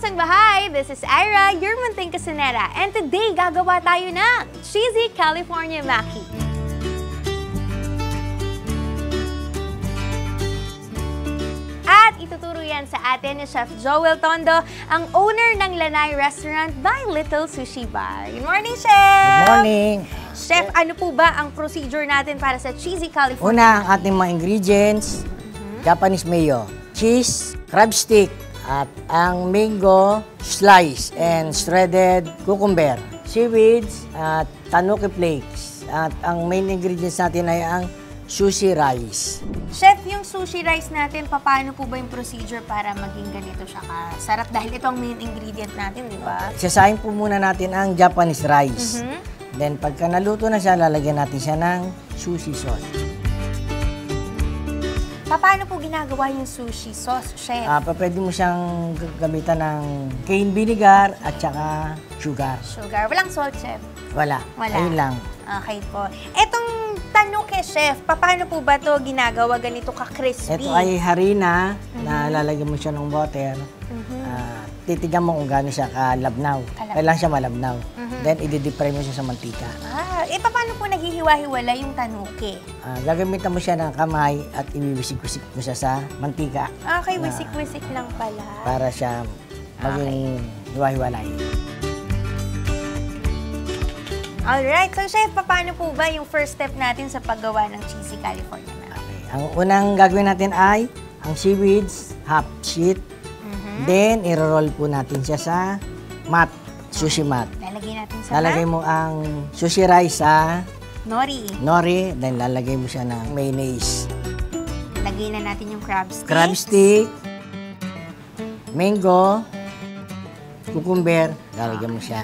kasangbahay! This is Ira, your munting kusinera, and today gagawa tayo ng Cheesy California Maki. At ituturo yan sa atin ni Chef Joel Tondo, ang owner ng Lanai Restaurant by Little Sushi Bar. Good morning, Chef! Good morning! Chef, ano po ba ang procedure natin para sa Cheesy California? Una, ang ating mga ingredients, Japanese mayo, cheese, crab stick, at ang mango slice and shredded cucumber, seaweeds at tanuki flakes. At ang main ingredients natin ay ang sushi rice. Chef, yung sushi rice natin, paano po ba yung procedure para maging ganito siya kasarap? Dahil ito ang main ingredient natin, di ba? Isasahin po muna natin ang Japanese rice. Then pagka naluto na siya, lalagyan natin siya ng sushi sauce. Paano po ginagawa yung sushi sauce, Chef? Pwede mo siyang gamitan ng cane vinegar at saka sugar. Sugar. Walang salt, Chef? Wala. Wala. Ayun lang. Okay po. Etong tanuki, Chef, paano po ba ito ginagawa ganito ka-crispy? Ito ay harina na lalagyan mo siya ng water. Titigan mo kung gaano siya kalabnaw. Kailangan siya malabnaw. Then, i-deep-fry mo siya sa mantika. Paano po naghihiwa-hiwala yung tanuki? Gagamitan mo siya ng kamay at ibiwisik-wisik mo siya sa mantika. Okay, wisik-wisik lang pala. Para siya maging hiwa-hiwalay. Alright, so Chef, paano po ba yung first step natin sa paggawa ng Cheesy California Maki? Okay. Ang unang gagawin natin ay ang seaweeds, half sheet. Then, i-roll po natin siya sa mat, sushi mat. Lalagay natin sa Lalagay mo ang sushi rice sa nori. Then, lalagay mo siya ng mayonnaise. Lagay na natin yung crab stick. Crab stick, mango, cucumber, lalagyan mo siya.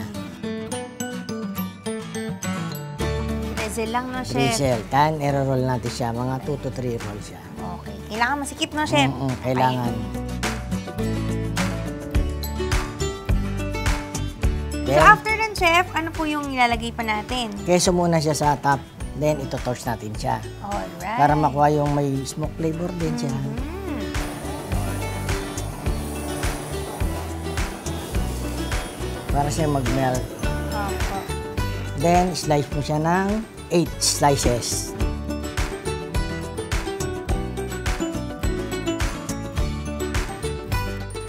Drizzle lang, no, Chef? Drizzle. Then, i-roll natin siya. Mga 2 to 3 roll siya. Okay. Kailangan masikip, no, Chef? Kailangan. So, after nun, Chef, ano po yung ilalagay pa natin? Keso muna siya sa top. Then, ito-torch natin siya. Alright. Para makuha yung may smoke flavor din siya. Para siya mag-melt. Then, slice mo siya ng 8 slices.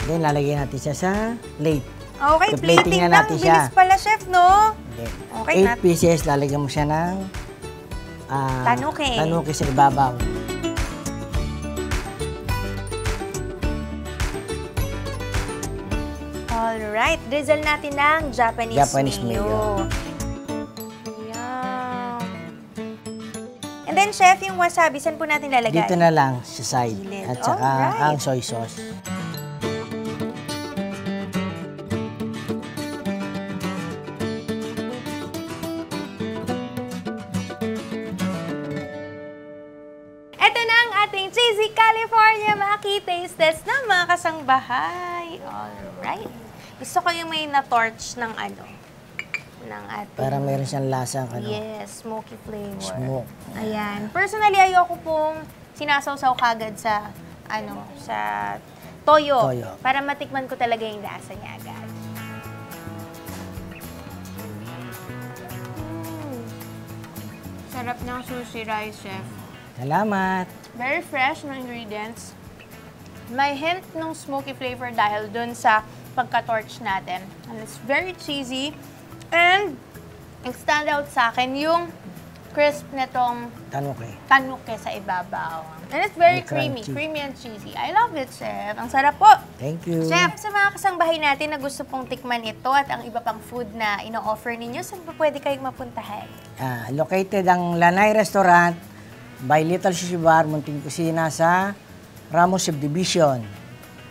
Then, lalagyan natin siya sa plate. Okay, So, plating na lang. natin siya. Bilis pala, Chef, no? Then, Okay, 8 pieces, lalagyan mo siya ng tanuki sa ibabaw. Alright, drizzle natin ng Japanese mayo. Yum. And then, Chef, yung wasabi, saan po natin lalagay? Dito na lang sa side. Gilid. At saka Alright. ang soy sauce. Ito na ang ating Cheesy California Maki Taste Test ng mga kasangbahay. Alright. Gusto ko yung may na-torch ng ng ating... Para meron siyang lasang Yes, smoky flavor. smoke. Ayan. Personally, ayoko pong sinasawsaw kagad sa, sa toyo. Para matikman ko talaga yung lasa niya agad. Sarap ng sushi rice, Chef. Salamat! Very fresh ng ingredients. May hint ng smoky flavor dahil dun sa pagka-torch natin. And it's very cheesy. And stand out sa akin yung crisp nitong tanuki sa ibabaw. And it's very creamy and cheesy. I love it, Chef. Ang sarap po. Thank you. Chef, sa mga kasangbahay natin na gusto pong tikman ito at ang iba pang food na ino-offer ninyo, saan pa pwede kayong mapuntahan? Located ang Lanai Restaurant by Little Sushi Bar, Munting Kusina sa Ramos Subdivision,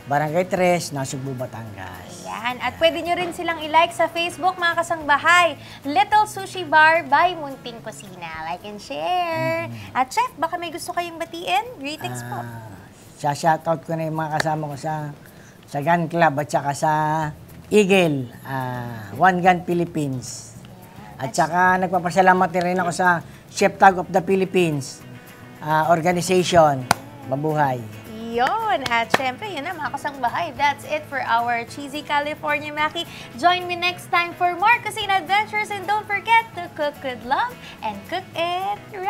Barangay 3, Nasugbu, Batangas. Ayan. At pwede nyo rin silang i-like sa Facebook, mga kasangbahay. Little Sushi Bar by Munting Kusina. Like and share. At Chef, baka may gusto kayong batiin? Greetings po. Shoutout ko na yung mga kasama ko sa Gun Club at saka sa Eagle, One Gun Philippines. At saka nagpapasalamat rin ako sa Chef Tag of the Philippines organization. Mabuhay. Ayun. At syempre, yun na mga kasangbahay. That's it for our Cheesy California Maki. Join me next time for more Cuisine Adventures and don't forget to cook with love and cook it right.